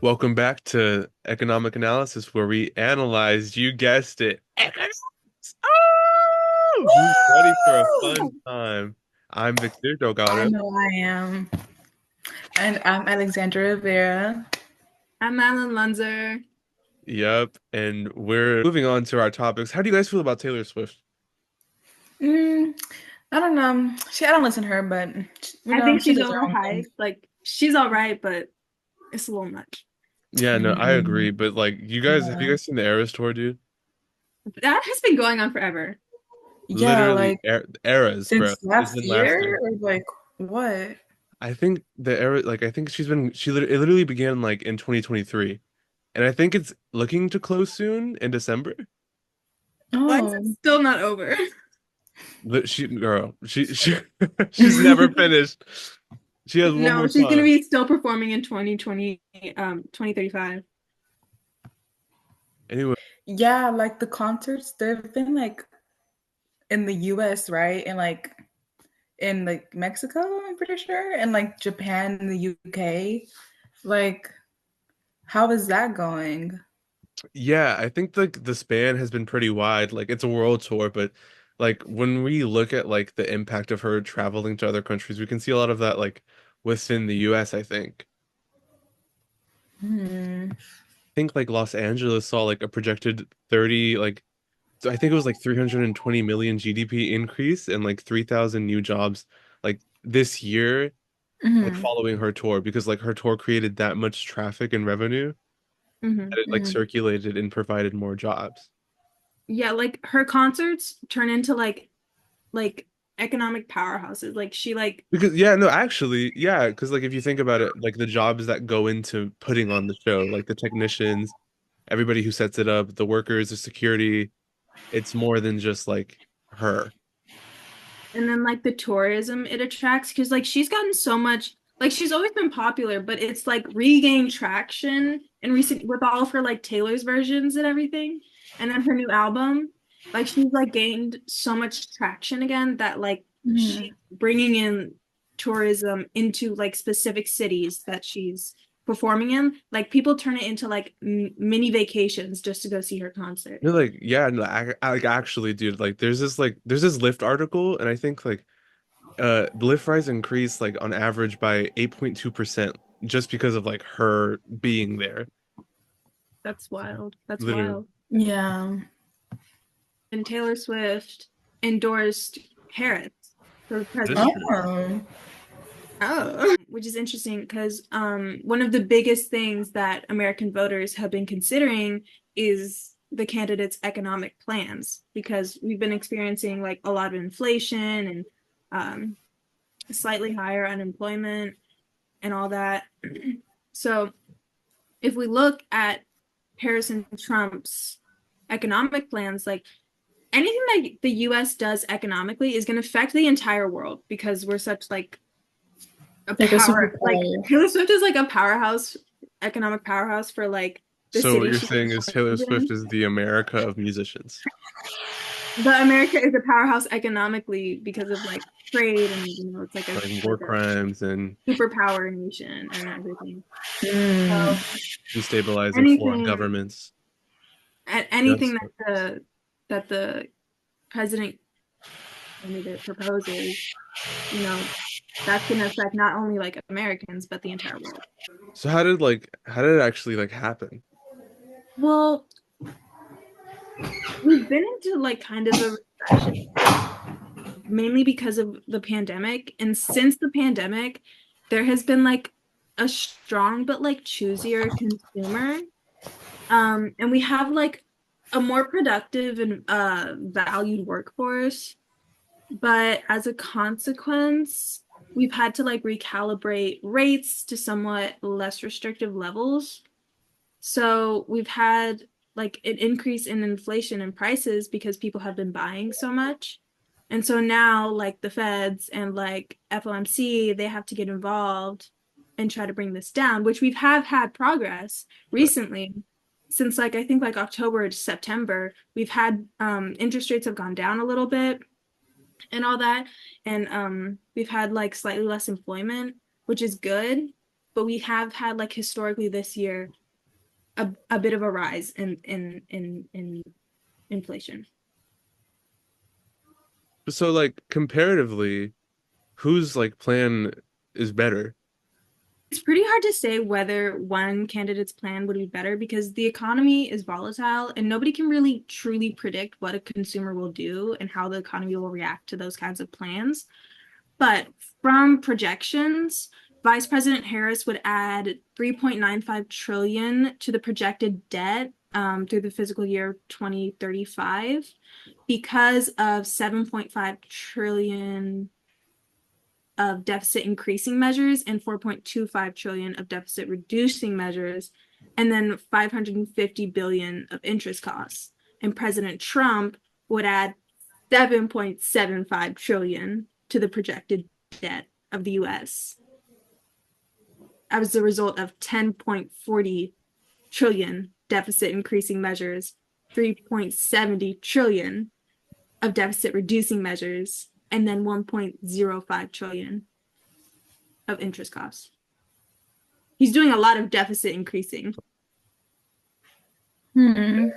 Welcome back to Economic Analysis, where we analyze, you guessed it, economics. Oh! Who's ready for a fun Woo! time? I'm Victor I Delgado. know I am. And I'm Alexandra Rivera. I'm Madeline Lunzer. Yep, and we're moving on to our topics. How do you guys feel about Taylor Swift? Mm, I don't know. I don't listen to her, but I think she she's does her own thing. overhyped. Like she's all right, but it's a little much. Yeah, no, I agree, Mm, but like, have you yeah. guys seen the Eras tour, dude? That has been going on forever. Yeah, Literally, like eras, bro. since It's last been year lasting. or like what? I think I think it literally began like in 2023. And I think it's looking to close soon in December. Why is it Oh. still not over? She she's never finished. She has one No, more she's gonna time. be still performing in 2020, 2035. Anyway, Yeah, like the concerts, they've been like in the US, right? And like in like Mexico, I'm pretty sure, and like Japan and the UK. Like, how is that going? yeah, I think like the span has been pretty wide. Like it's a world tour, but like when we look at like the impact of her traveling to other countries, we can see a lot of that like within the US, I think. Hmm. I think like Los Angeles saw like a projected 30 like so I think it was like 320 million GDP increase and like 3,000 new jobs like this year like Hmm. following her tour because like her tour created that much traffic and revenue Hmm. that it like Hmm. circulated and provided more jobs. Yeah, like her concerts turn into like economic powerhouses. Like she like Because yeah, no, actually, yeah, because like if you think about it, like the jobs that go into putting on the show, like the technicians, everybody who sets it up, the workers, the security, it's more than just like her. and then like the tourism it attracts because like she's gotten so much like she's always been popular but it's like regained traction in recent with all of her like Taylor's versions and everything and then her new album like she's like gained so much traction again that like Hmm. she's bringing in tourism into like specific cities that she's performing in like people turn it into like mini vacations just to go see her concert. No, like yeah, no, like actually, dude, like there's this Lyft article, and I think like the Lyft price increased like on average by 8.2% just because of like her being there. That's wild. That's Literally. wild. Yeah. And Taylor Swift endorsed Harris for This president. year. Oh. Oh, which is interesting because one of the biggest things that American voters have been considering is the candidate's economic plans because we've been experiencing like a lot of inflation and um, slightly higher unemployment and all that. So if we look at Harris and Trump's economic plans, like anything that the US does economically is going to affect the entire world because we're such like a Like a power like superpower. Taylor Swift is like a powerhouse economic powerhouse for like the So what city you're she's saying is Taylor Swift in. is the America of musicians. But America is a powerhouse economically because of like trade and it's Like war like a crimes and superpower nation and everything. Hmm. So destabilizing foreign anything governments. anything Yes. that the president candidate proposes, you know, that's going to affect not only like Americans but the entire world. So how did it actually like happen? Well, we've been into like kind of a recession mainly because of the pandemic. And since the pandemic, there has been like a strong but like choosier consumer. And we have like a more productive and valued workforce. But as a consequence, we've had to like recalibrate rates to somewhat less restrictive levels. So we've had like an increase in inflation and prices because people have been buying so much. And so now like the feds and like FOMC, they have to get involved and try to bring this down, which we have had progress recently. Since like I think like October to September, we've had interest rates have gone down a little bit and all that. And we've had like slightly less employment, which is good. but we have had like historically this year a bit of a rise in inflation. So like comparatively, whose like plan is better? It's pretty hard to say whether one candidate's plan would be better because the economy is volatile and nobody can really truly predict what a consumer will do and how the economy will react to those kinds of plans. But from projections, Vice President Harris would add 3.95 trillion to the projected debt through the fiscal year 2035 because of 7.5 trillion of deficit increasing measures and 4.25 trillion of deficit reducing measures, and then 550 billion of interest costs. And President Trump would add 7.75 trillion to the projected debt of the US as a result of 10.40 trillion deficit increasing measures, 3.70 trillion of deficit reducing measures, and then 1.05 trillion of interest costs. He's doing a lot of deficit increasing. Hmm.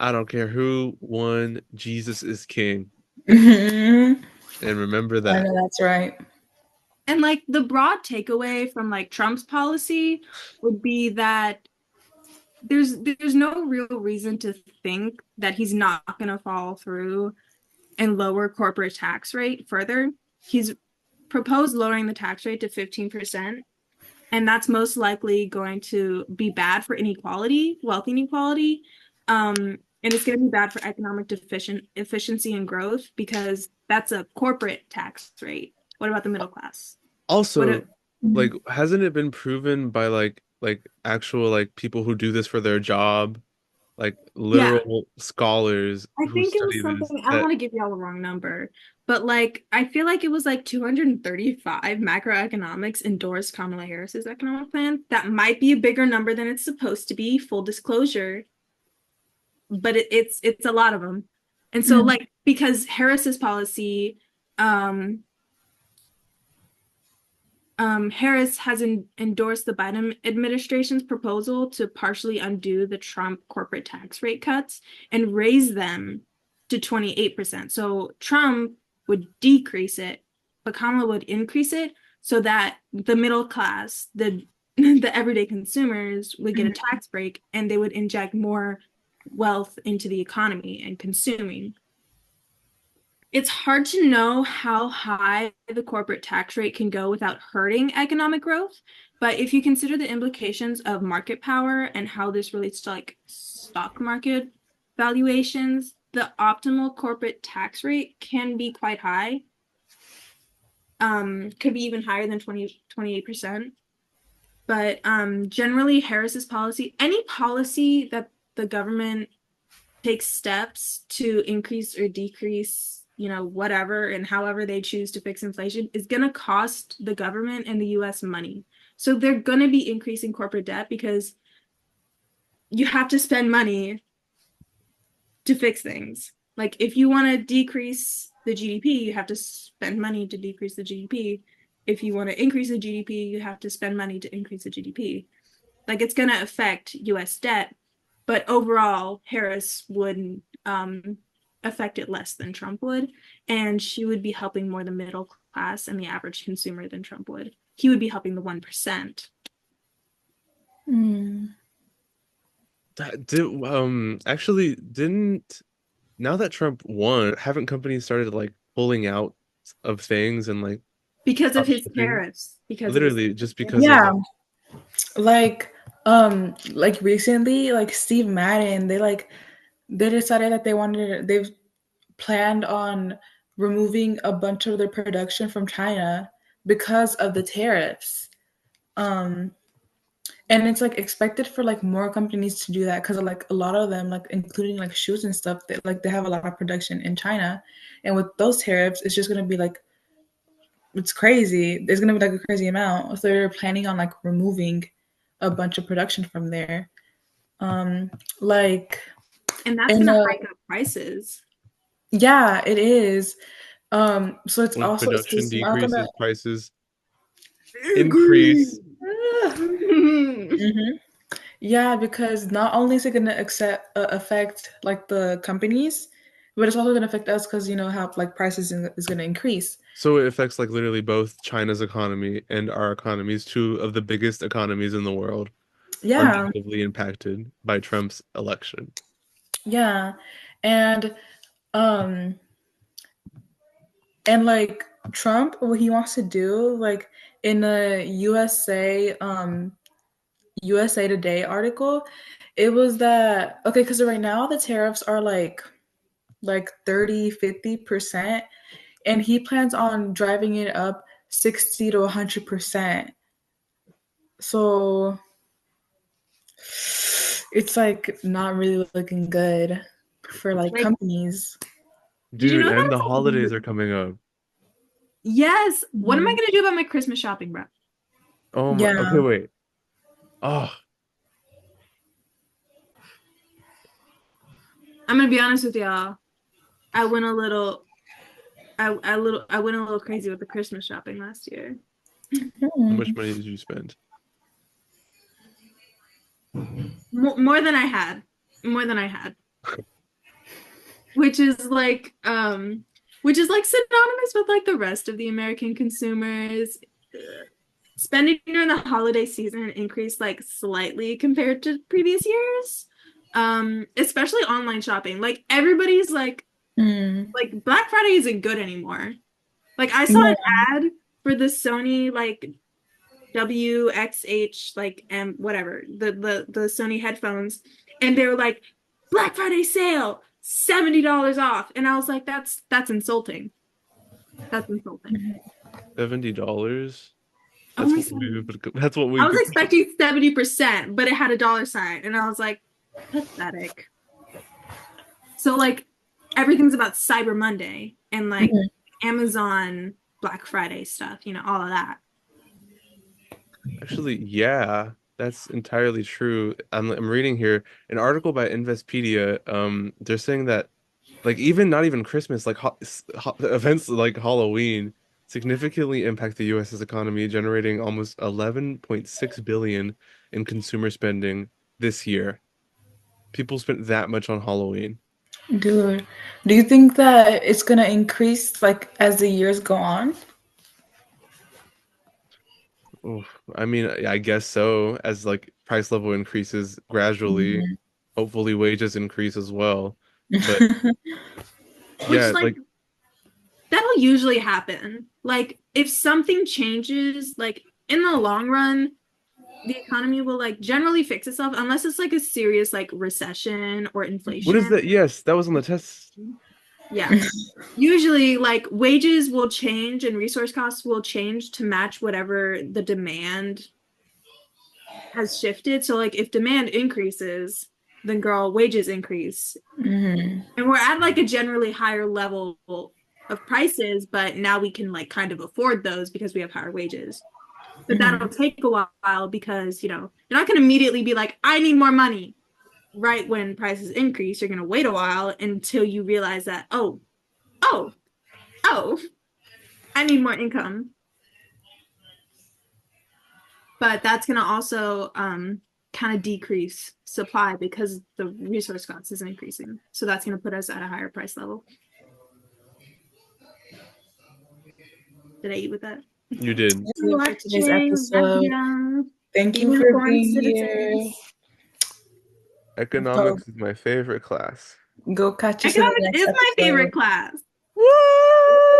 I don't care who won, Jesus is king. I And remember that. know that's right. And like the broad takeaway from like Trump's policy would be that there's no real reason to think that he's not going to follow through and lower corporate tax rate further. He's proposed lowering the tax rate to 15%, and that's most likely going to be bad for inequality, wealth inequality. And it's going to be bad for economic efficiency and growth because that's a corporate tax rate. What about the middle class? What Also, if, like, hasn't it been proven by like actual like people who do this for their job, like yeah, literal scholars I who think it was study this, something, I don't that want to give y'all the wrong number, but like, I feel like it was like 235 macroeconomics endorsed Kamala Harris's economic plan. That might be a bigger number than it's supposed to be, full disclosure, but it's a lot of them. And so like, because Harris's policy, um, Harris has endorsed the Biden administration's proposal to partially undo the Trump corporate tax rate cuts and raise them to 28%. So Trump would decrease it, but Kamala would increase it so that the middle class, the everyday consumers would get a tax break and they would inject more wealth into the economy and consuming. It's hard to know how high the corporate tax rate can go without hurting economic growth. But if you consider the implications of market power and how this relates to like stock market valuations, the optimal corporate tax rate can be quite high. Could be even higher than 28%. But generally, Harris's policy, any policy that the government takes steps to increase or decrease, whatever and however they choose to fix inflation is going to cost the government and the US money. So they're going to be increasing corporate debt because you have to spend money to fix things. Like if you want to decrease the GDP, you have to spend money to decrease the GDP. If you want to increase the GDP, you have to spend money to increase the GDP. Like it's going to affect US debt, but overall, Harris would affect it less than Trump would, and she would be helping more the middle class and the average consumer than Trump would. He would be helping the 1%. that did actually didn't now that Trump won, haven't companies started like pulling out of things and like Because of stop his shipping? tariffs. Because of his Literally just because of Yeah, like recently, like Steve Madden, they decided that they've planned on removing a bunch of their production from China because of the tariffs. Um, and it's like expected for like more companies to do that because like a lot of them, like including like shoes and stuff, they have a lot of production in China, and with those tariffs, it's just gonna be like it's crazy. There's gonna be like a crazy amount. So they're planning on like removing a bunch of production from there. Like and that's and going to hike up prices. yeah, it is. So when production it's not gonna decreases prices. increase. Mhm. Yeah, because not only is it going to affect like the companies, but it's also going to affect us because you know how like prices is going to increase. So it affects like literally both China's economy and our economies, two of the biggest economies in the world, are Yeah, negatively impacted by Trump's election. yeah, and um and like Trump, what he wants to do, like in the USA Today article, it was that okay, because right now the tariffs are like 30-50%, and he plans on driving it up 60 to 100%. So it's like not really looking good for like Like, companies. did you Dude, know and the that? holidays are coming up. Yes. What am I Mhm. gonna do about my Christmas shopping, bro? Oh my, okay, Yeah. wait. Oh, I'm gonna be honest with y'all. I went a little, I went a little crazy with the Christmas shopping last year. how much Hmm. money did you spend? More than I had, more than I had, which is like, which is like synonymous with like the rest of the American consumers. Spending during the holiday season increased like slightly compared to previous years. Especially online shopping. Like everybody's Mm. like Black Friday isn't good anymore. Like I saw an Yeah. ad for the Sony like WXH like M whatever the Sony headphones, and they were like Black Friday sale, $70 off, and I was like that's insulting. That's insulting. $70? That's Only what we 70. would, that's what I we was could. expecting 70%, but it had a dollar sign, and I was like pathetic. So like everything's about Cyber Monday and like Mhm. Amazon Black Friday stuff, all of that. Actually, yeah, that's entirely true. I'm reading here an article by Investopedia. They're saying that like even not even Christmas, like events like Halloween significantly impact the US's economy, generating almost 11.6 billion in consumer spending this year. People spent that much on Halloween. Dude, do you think that it's gonna increase like as the years go on? Oof. I mean, I guess so. As like price level increases gradually, Mhm. hopefully wages increase as well. But Which yeah, like like that'll usually happen. Like if something changes, like in the long run, the economy will like generally fix itself unless it's like a serious like recession or what is inflation. that? Yes, that was on the test. Yeah. Usually like wages will change and resource costs will change to match whatever the demand has shifted. So like if demand increases, then girl, wages increase. Mhm. And we're at like a generally higher level of prices, but now we can like kind of afford those because we have higher wages. But that'll Mhm. take a while because, you're not going to immediately be like, I need more money right when prices increase. You're going to wait a while until you realize that, oh, oh, I need more income. But that's going to also kind of decrease supply because the resource cost is increasing. So that's going to put us at a higher price level. Did I eat with that? You did. That's it for today's Watching episode. Thank being you for informed being here. citizens. Go, Economics is my favorite class. go catch us in the Economics next is my favorite episode. class. What?